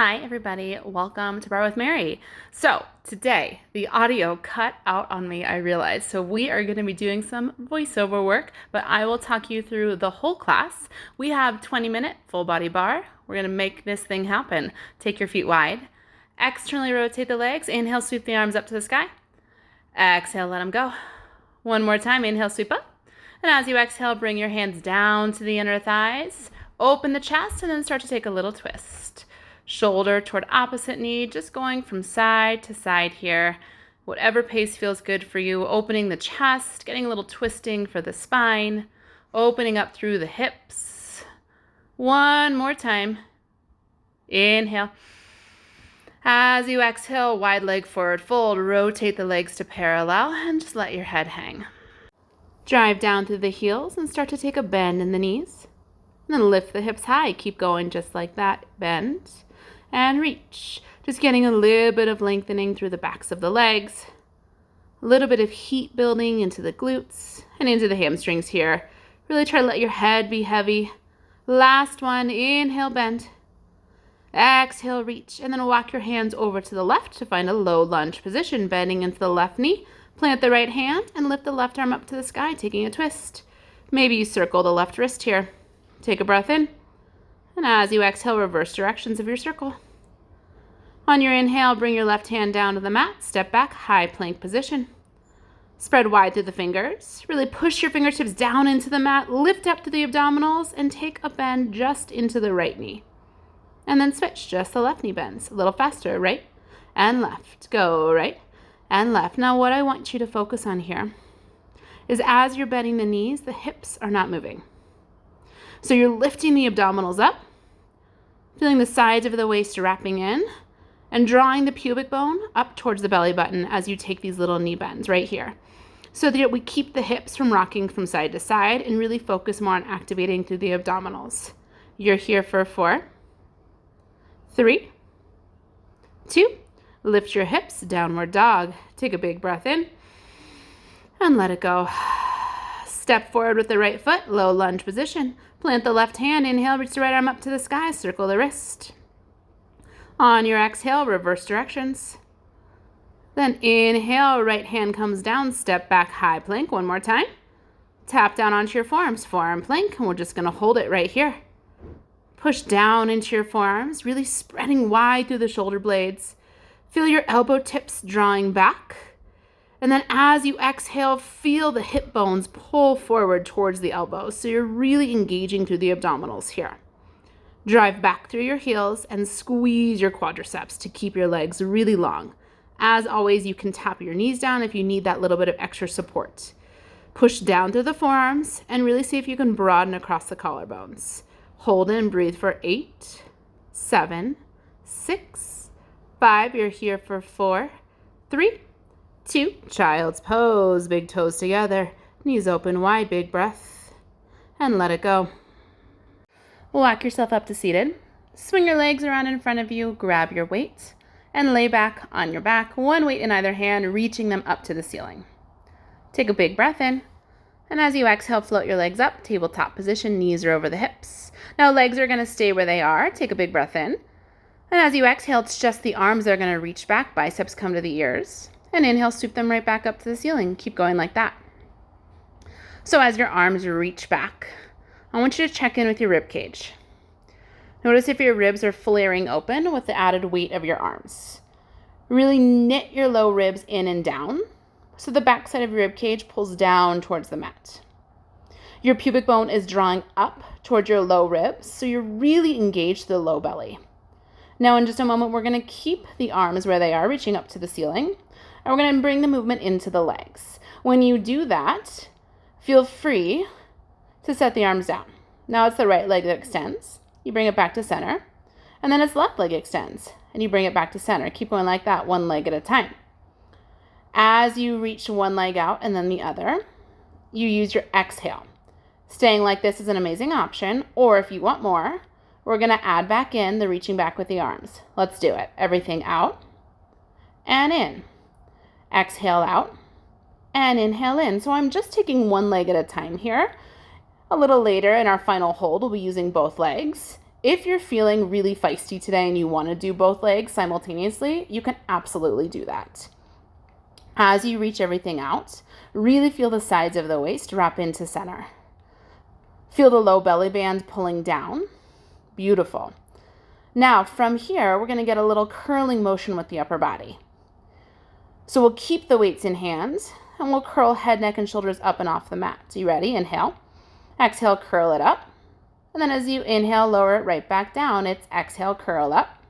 Hi everybody, welcome to Barre with Mary. So today, the audio cut out on me, I realized. So we are going to be doing some voiceover work, but I will talk you through the whole class. We have 20-minute full body bar. We're going to make this thing happen. Take your feet wide. Externally rotate the legs. Inhale, sweep the arms up to the sky. Exhale, let them go. One more time, inhale, sweep up. And as you exhale, bring your hands down to the inner thighs. Open the chest and then start to take a little twist. Shoulder toward opposite knee, just going from side to side here. Whatever pace feels good for you. Opening the chest, getting a little twisting for the spine. Opening up through the hips. One more time. Inhale. As you exhale, wide leg forward fold. Rotate the legs to parallel and just let your head hang. Drive down through the heels and start to take a bend in the knees. And then lift the hips high. Keep going just like that. Bend. And reach. Just getting a little bit of lengthening through the backs of the legs. A little bit of heat building into the glutes and into the hamstrings here. Really try to let your head be heavy. Last one. Inhale, bend. Exhale, reach. And then walk your hands over to the left to find a low lunge position. Bending into the left knee. Plant the right hand and lift the left arm up to the sky, taking a twist. Maybe you circle the left wrist here. Take a breath in. And as you exhale, reverse directions of your circle. On your inhale, bring your left hand down to the mat. Step back, high plank position. Spread wide through the fingers. Really push your fingertips down into the mat. Lift up to the abdominals and take a bend just into the right knee. And then switch, just the left knee bends. A little faster, right and left. Go right and left. Now what I want you to focus on here is as you're bending the knees, the hips are not moving. So you're lifting the abdominals up, feeling the sides of the waist wrapping in, and drawing the pubic bone up towards the belly button as you take these little knee bends right here. So that we keep the hips from rocking from side to side and really focus more on activating through the abdominals. You're here for 4, 3, 2, lift your hips, downward dog. Take a big breath in and let it go. Step forward with the right foot, low lunge position. Plant the left hand, inhale, reach the right arm up to the sky, circle the wrist. On your exhale, reverse directions. Then inhale, right hand comes down, step back, high plank. One more time. Tap down onto your forearms, forearm plank, and we're just gonna hold it right here. Push down into your forearms, really spreading wide through the shoulder blades. Feel your elbow tips drawing back. And then as you exhale, feel the hip bones pull forward towards the elbows. So you're really engaging through the abdominals here. Drive back through your heels and squeeze your quadriceps to keep your legs really long. As always, you can tap your knees down if you need that little bit of extra support. Push down through the forearms and really see if you can broaden across the collarbones. Hold and breathe for 8, 7, 6, 5. You're here for 4, 3, 2, child's pose, big toes together, knees open wide, big breath, and let it go. Walk yourself up to seated. Swing your legs around in front of you, grab your weight, and lay back on your back, one weight in either hand, reaching them up to the ceiling. Take a big breath in, and as you exhale, float your legs up, tabletop position, knees are over the hips. Now legs are going to stay where they are. Take a big breath in, and as you exhale, it's just the arms that are going to reach back, biceps come to the ears. And inhale, scoop them right back up to the ceiling. Keep going like that. So as your arms reach back, I want you to check in with your rib cage. Notice if your ribs are flaring open with the added weight of your arms. Really knit your low ribs in and down so the back side of your rib cage pulls down towards the mat. Your pubic bone is drawing up towards your low ribs, so you're really engaged the low belly. Now in just a moment, we're going to keep the arms where they are, reaching up to the ceiling. And we're going to bring the movement into the legs. When you do that, feel free to set the arms down. Now it's the right leg that extends. You bring it back to center. And then it's left leg extends. And you bring it back to center. Keep going like that, one leg at a time. As you reach one leg out and then the other, you use your exhale. Staying like this is an amazing option. Or if you want more, we're going to add back in the reaching back with the arms. Let's do it. Everything out and in. Exhale out and inhale in. So I'm just taking one leg at a time here. A little later in our final hold, we'll be using both legs. If you're feeling really feisty today and you want to do both legs simultaneously, you can absolutely do that. As you reach everything out, really feel the sides of the waist wrap into center. Feel the low belly band pulling down. Beautiful. Now, from here, we're going to get a little curling motion with the upper body. So we'll keep the weights in hand, and we'll curl head, neck, and shoulders up and off the mat. You ready? Inhale. Exhale, curl it up. And then as you inhale, lower it right back down. It's exhale, curl up.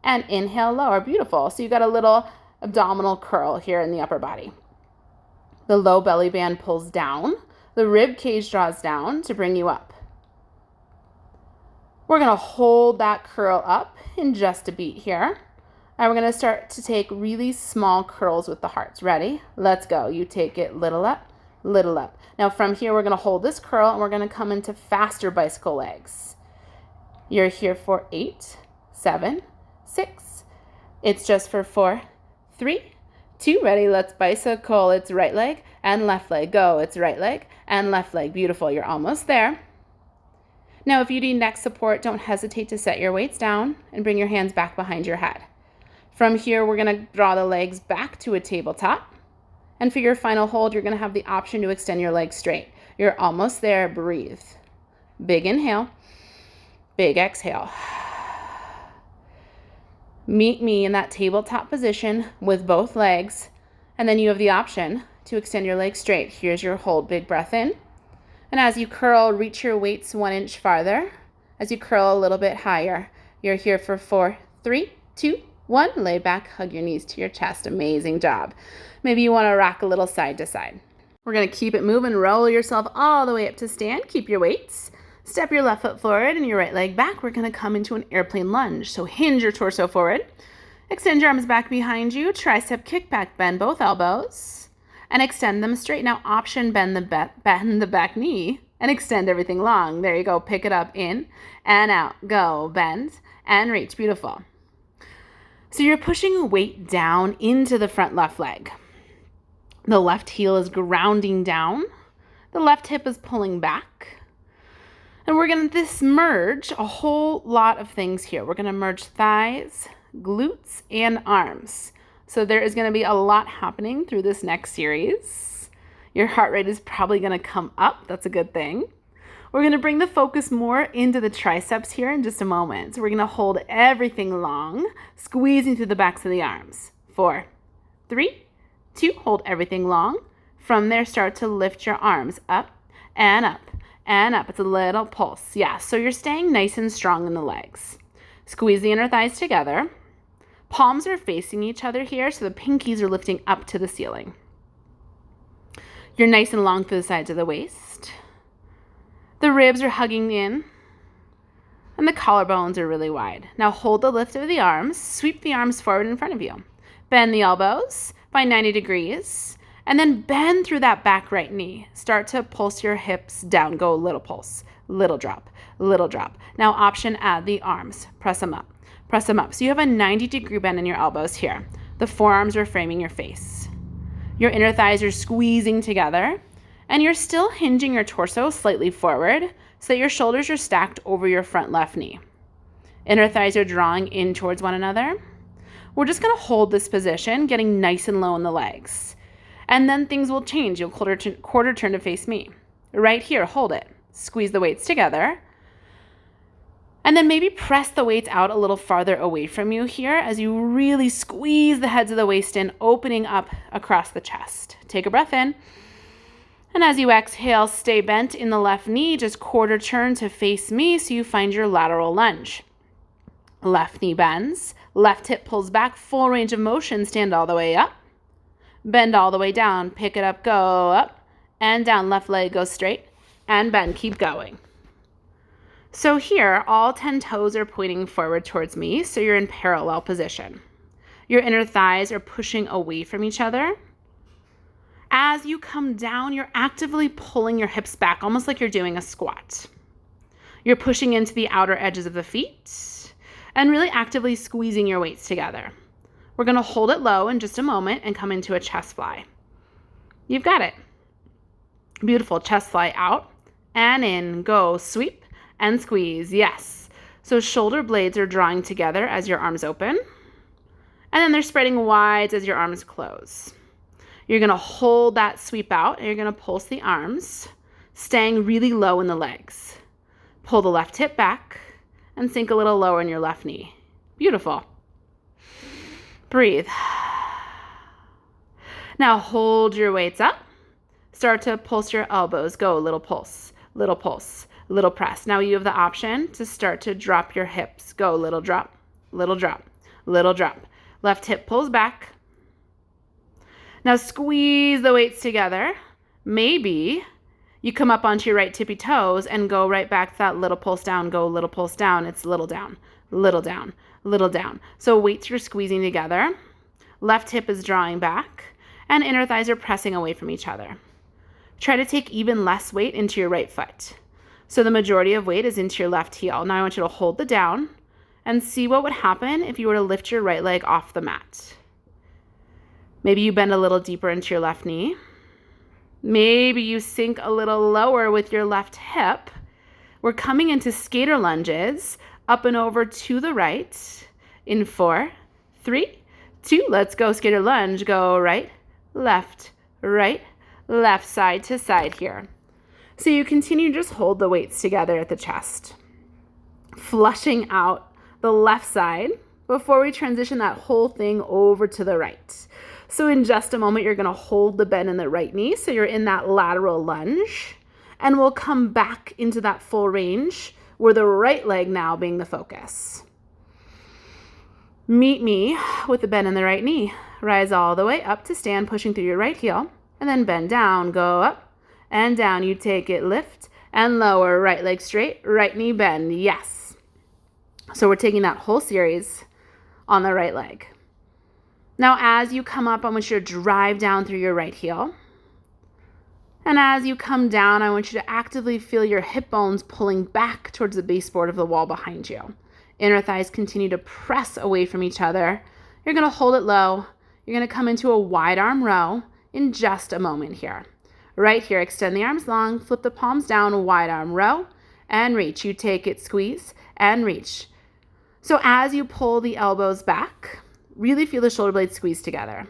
And inhale, lower. Beautiful. So you got a little abdominal curl here in the upper body. The low belly band pulls down. The rib cage draws down to bring you up. We're going to hold that curl up in just a beat here. And we're going to start to take really small curls with the hearts. Ready? Let's go. You take it little up, little up. Now from here, we're going to hold this curl and we're going to come into faster bicycle legs. You're here for 8, 7, 6. It's just for 4, 3, 2. Ready? Let's bicycle. It's right leg and left leg. Go. It's right leg and left leg. Beautiful. You're almost there. Now, if you need neck support, don't hesitate to set your weights down and bring your hands back behind your head. From here, we're going to draw the legs back to a tabletop. And for your final hold, you're going to have the option to extend your legs straight. You're almost there. Breathe. Big inhale. Big exhale. Meet me in that tabletop position with both legs. And then you have the option to extend your legs straight. Here's your hold. Big breath in. And as you curl, reach your weights 1 inch farther. As you curl a little bit higher. You're here for 4, 3, 2, 1. Lay back, hug your knees to your chest. Amazing job. Maybe you want to rock a little side to side. We're going to keep it moving. Roll yourself all the way up to stand. Keep your weights. Step your left foot forward and your right leg back. We're going to come into an airplane lunge. So hinge your torso forward. Extend your arms back behind you. Tricep kick back. Bend both elbows. And extend them straight. Now option bend the back knee and extend everything long. There you go. Pick it up. In and out. Go. Bend and reach. Beautiful. So you're pushing a weight down into the front left leg. The left heel is grounding down. The left hip is pulling back. And we're going to merge a whole lot of things here. We're going to merge thighs, glutes, and arms. So there is going to be a lot happening through this next series. Your heart rate is probably going to come up. That's a good thing. We're going to bring the focus more into the triceps here in just a moment. So we're going to hold everything long, squeezing through the backs of the arms. 4, 3, 2. Hold everything long. From there, start to lift your arms up and up and up. It's a little pulse. Yeah, so you're staying nice and strong in the legs. Squeeze the inner thighs together. Palms are facing each other here, so the pinkies are lifting up to the ceiling. You're nice and long through the sides of the waist. The ribs are hugging in, and the collarbones are really wide. Now hold the lift of the arms, sweep the arms forward in front of you. Bend the elbows, find 90 degrees, and then bend through that back right knee. Start to pulse your hips down. Go little pulse, little drop, little drop. Now option add the arms. Press them up, press them up. So you have a 90-degree bend in your elbows here. The forearms are framing your face. Your inner thighs are squeezing together. And you're still hinging your torso slightly forward so that your shoulders are stacked over your front left knee. Inner thighs are drawing in towards one another. We're just going to hold this position, getting nice and low in the legs. And then things will change. You'll quarter turn to face me. Right here, hold it. Squeeze the weights together. And then maybe press the weights out a little farther away from you here as you really squeeze the heads of the waist in, opening up across the chest. Take a breath in. And as you exhale, stay bent in the left knee, just quarter turn to face me so you find your lateral lunge. Left knee bends, left hip pulls back, full range of motion, stand all the way up. Bend all the way down, pick it up, go up and down. Left leg goes straight and bend, keep going. So here, all 10 toes are pointing forward towards me, so you're in parallel position. Your inner thighs are pushing away from each other. As you come down, you're actively pulling your hips back, almost like you're doing a squat. You're pushing into the outer edges of the feet and really actively squeezing your weights together. We're going to hold it low in just a moment and come into a chest fly. You've got it. Beautiful. Chest fly out and in. Go. Sweep and squeeze. Yes. So shoulder blades are drawing together as your arms open, and then they're spreading wide as your arms close. You're going to hold that sweep out, and you're going to pulse the arms, staying really low in the legs. Pull the left hip back and sink a little lower in your left knee. Beautiful. Breathe. Now hold your weights up. Start to pulse your elbows. Go, little pulse, little pulse, little press. Now you have the option to start to drop your hips. Go, little drop, little drop, little drop. Left hip pulls back. Now squeeze the weights together. Maybe you come up onto your right tippy toes and go right back to that little pulse down. Go, little pulse down. It's little down, little down, little down. So weights are squeezing together. Left hip is drawing back, and inner thighs are pressing away from each other. Try to take even less weight into your right foot. So the majority of weight is into your left heel. Now I want you to hold the down and see what would happen if you were to lift your right leg off the mat. Maybe you bend a little deeper into your left knee. Maybe you sink a little lower with your left hip. We're coming into skater lunges, up and over to the right in 4, 3, 2. Let's go skater lunge. Go right, left, side to side here. So you continue to just hold the weights together at the chest, flushing out the left side before we transition that whole thing over to the right. So in just a moment, you're going to hold the bend in the right knee. So you're in that lateral lunge, and we'll come back into that full range where the right leg now being the focus. Meet me with the bend in the right knee. Rise all the way up to stand, pushing through your right heel, and then bend down, go up and down. You take it, lift and lower, right leg straight, right knee bend. Yes. So we're taking that whole series on the right leg. Now, as you come up, I want you to drive down through your right heel. And as you come down, I want you to actively feel your hip bones pulling back towards the baseboard of the wall behind you. Inner thighs continue to press away from each other. You're going to hold it low. You're going to come into a wide arm row in just a moment here. Right here, extend the arms long, flip the palms down, wide arm row, and reach. You take it, squeeze, and reach. So as you pull the elbows back, really feel the shoulder blades squeeze together.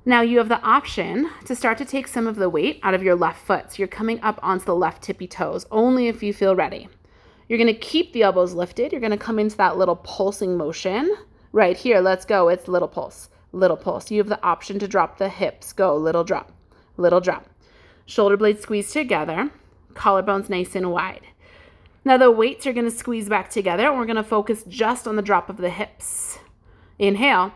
Now you have the option to start to take some of the weight out of your left foot. So you're coming up onto the left tippy toes, only if you feel ready. You're going to keep the elbows lifted. You're going to come into that little pulsing motion. Right here, let's go. It's little pulse, little pulse. You have the option to drop the hips. Go, little drop, little drop. Shoulder blades squeeze together. Collarbones nice and wide. Now the weights are going to squeeze back together, and we're going to focus just on the drop of the hips. Inhale.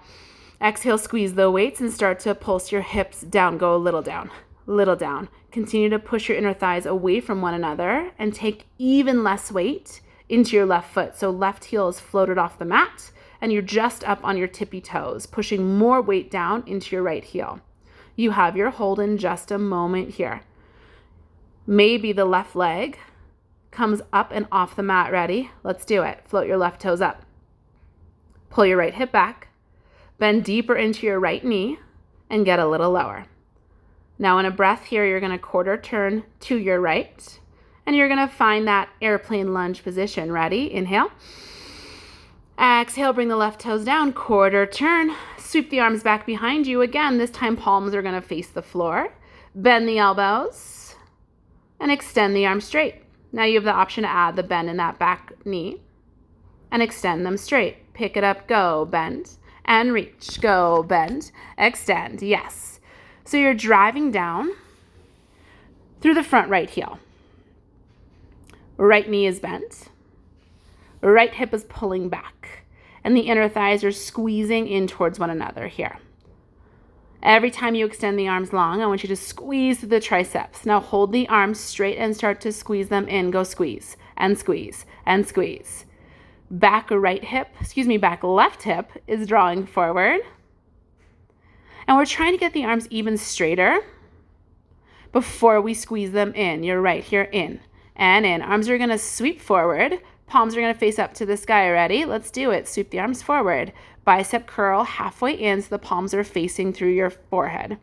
Exhale, squeeze the weights and start to pulse your hips down. Go a little down, little down. Continue to push your inner thighs away from one another and take even less weight into your left foot. So left heel is floated off the mat and you're just up on your tippy toes, pushing more weight down into your right heel. You have your hold in just a moment here. Maybe the left leg comes up and off the mat. Ready? Let's do it. Float your left toes up. Pull your right hip back. Bend deeper into your right knee and get a little lower. Now in a breath here, you're going to quarter turn to your right and you're going to find that airplane lunge position. Ready? Inhale. Exhale, bring the left toes down, quarter turn, sweep the arms back behind you. Again, this time palms are going to face the floor. Bend the elbows and extend the arms straight. Now you have the option to add the bend in that back knee and extend them straight. Pick it up, go, bend. And reach, go, bend, extend, yes. So you're driving down through the front right heel. Right knee is bent. Right hip is pulling back. And the inner thighs are squeezing in towards one another here. Every time you extend the arms long, I want you to squeeze through the triceps. Now hold the arms straight and start to squeeze them in. Go squeeze and squeeze and squeeze. Back left hip is drawing forward. And we're trying to get the arms even straighter before we squeeze them in. You're right here, in and in. Arms are going to sweep forward. Palms are going to face up to the sky. Ready? Let's do it. Sweep the arms forward. Bicep curl halfway in so the palms are facing through your forehead.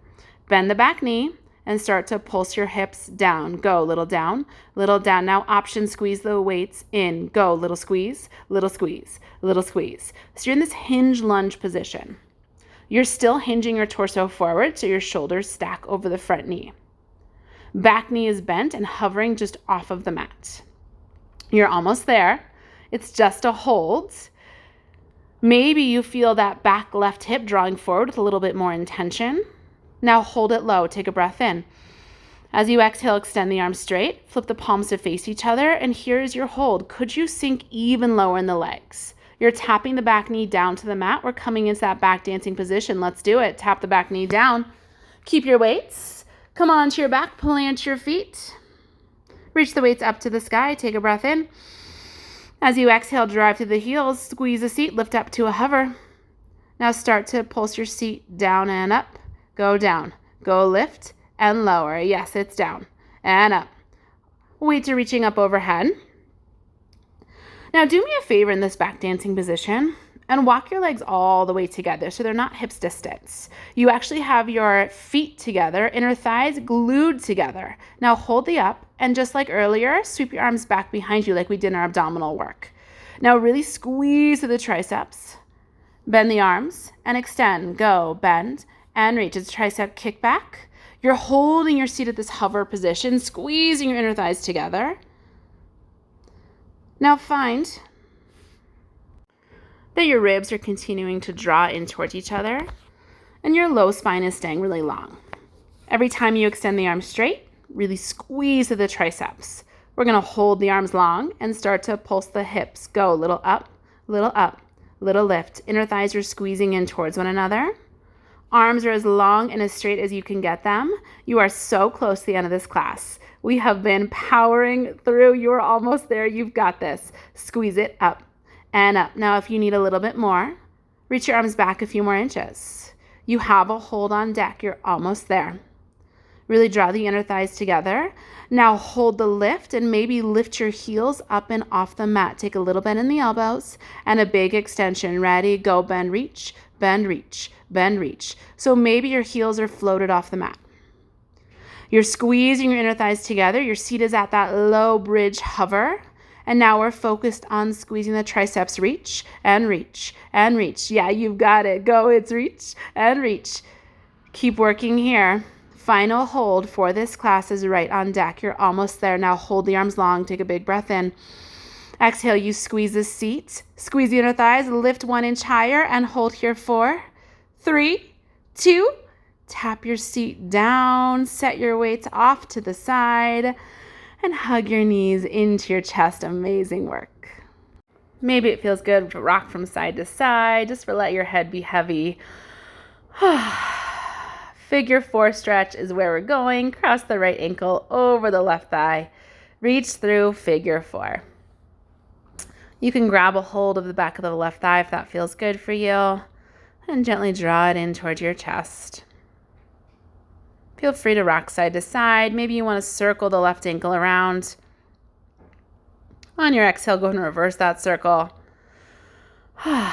Bend the back knee and start to pulse your hips down. Go, little down, little down. Now option squeeze the weights in. Go, little squeeze, little squeeze, little squeeze. So you're in this hinge lunge position. You're still hinging your torso forward so your shoulders stack over the front knee. Back knee is bent and hovering just off of the mat. You're almost there. It's just a hold. Maybe you feel that back left hip drawing forward with a little bit more intention. Now hold it low. Take a breath in. As you exhale, extend the arms straight. Flip the palms to face each other. And here's your hold. Could you sink even lower in the legs? You're tapping the back knee down to the mat. We're coming into that back dancing position. Let's do it. Tap the back knee down. Keep your weights. Come onto your back. Plant your feet. Reach the weights up to the sky. Take a breath in. As you exhale, drive through the heels. Squeeze the seat. Lift up to a hover. Now start to pulse your seat down and up. Go down. Go lift and lower. Yes, it's down and up. Weights are reaching up overhead. Now do me a favor in this back dancing position and walk your legs all the way together so they're not hips distance. You actually have your feet together, inner thighs glued together. Now hold the up, and just like earlier, sweep your arms back behind you like we did in our abdominal work. Now really squeeze through the triceps, bend the arms, and extend. Go, bend, and reach. It's tricep kickback. You're holding your seat at this hover position, squeezing your inner thighs together. Now find that your ribs are continuing to draw in towards each other and your low spine is staying really long. Every time you extend the arms straight, really squeeze to the triceps. We're going to hold the arms long and start to pulse the hips. Go, little up, little lift. Inner thighs are squeezing in towards one another. Arms are as long and as straight as you can get them. You are so close to the end of this class. We have been powering through. You're almost there. You've got this. Squeeze it up and up. Now, if you need a little bit more, reach your arms back a few more inches. You have a hold on deck. You're almost there. Really draw the inner thighs together. Now hold the lift and maybe lift your heels up and off the mat. Take a little bend in the elbows and a big extension. Ready? Go, bend, reach, bend, reach, bend, reach. So maybe your heels are floated off the mat. You're squeezing your inner thighs together. Your seat is at that low bridge hover. And now we're focused on squeezing the triceps. Reach and reach and reach. Yeah, you've got it. Go, it's reach and reach. Keep working here. Final hold for this class is right on deck. You're almost there. Now hold the arms long. Take a big breath in. Exhale, you squeeze the seat. Squeeze the inner thighs. Lift 1 inch higher and hold here. 4, 3, 2. Tap your seat down. Set your weights off to the side and hug your knees into your chest. Amazing work. Maybe it feels good to rock from side to side. Just let your head be heavy. Figure 4 stretch is where we're going. Cross the right ankle over the left thigh. Reach through figure 4. You can grab a hold of the back of the left thigh if that feels good for you, and gently draw it in towards your chest. Feel free to rock side to side. Maybe you want to circle the left ankle around. On your exhale, go ahead and reverse that circle. And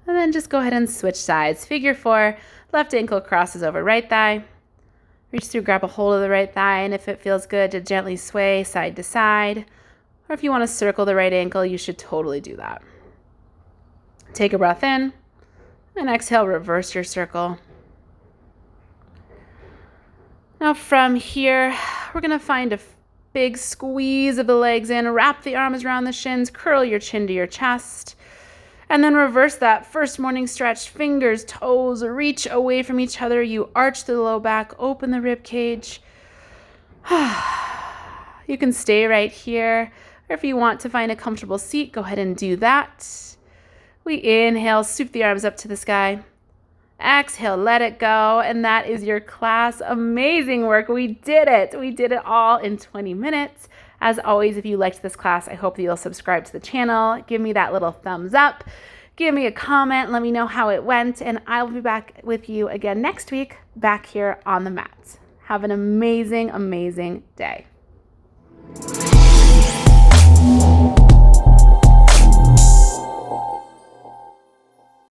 then just go ahead and switch sides. Figure 4, left ankle crosses over right thigh. Reach through, grab a hold of the right thigh, and if it feels good, to gently sway side to side. Or if you want to circle the right ankle, you should totally do that. Take a breath in, and exhale, reverse your circle. Now from here, we're going to find a big squeeze of the legs in, wrap the arms around the shins, curl your chin to your chest, and then reverse that first morning stretch. Fingers, toes, reach away from each other. You arch the low back, open the rib cage. You can stay right here, or if you want to find a comfortable seat, go ahead and do that. We inhale, swoop the arms up to the sky. Exhale, let it go, and that is your class. Amazing work. We did it. We did it all in 20 minutes. As always, if you liked this class, I hope that you'll subscribe to the channel. Give me that little thumbs up. Give me a comment. Let me know how it went, and I'll be back with you again next week, back here on the mat. Have an amazing, amazing day.